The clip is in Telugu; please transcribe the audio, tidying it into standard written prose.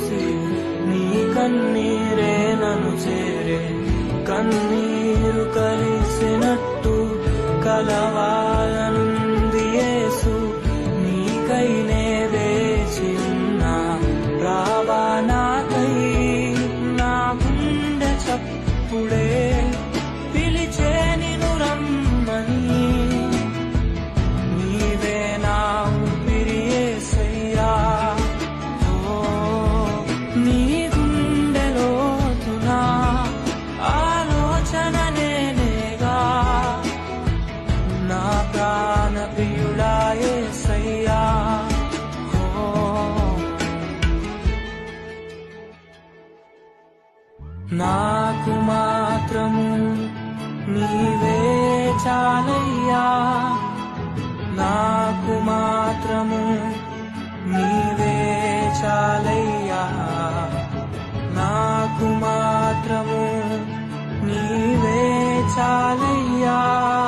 చూసి నీ కన్నీరే నన్ను చేరే. కన్నీరు కలిసినట్టు కలవాలనుంది యేసు, నీకైనే వేచి ఉన్నా. రావా నాకై, నా గుండె చప్పుడే పిలిచే నిన్ను రమ్మని. నీవే నా ఊపిరి యేసయ్యా. ఓ నీ గుండెలోతున ఆలోచన నేనేగా, నా ప్రాణ ప్రియుడా యేసయ్యా. నాకు మాత్రము నీవే చాలయ్యా, నాకు మాత్రము నీవే చాలయ్యా.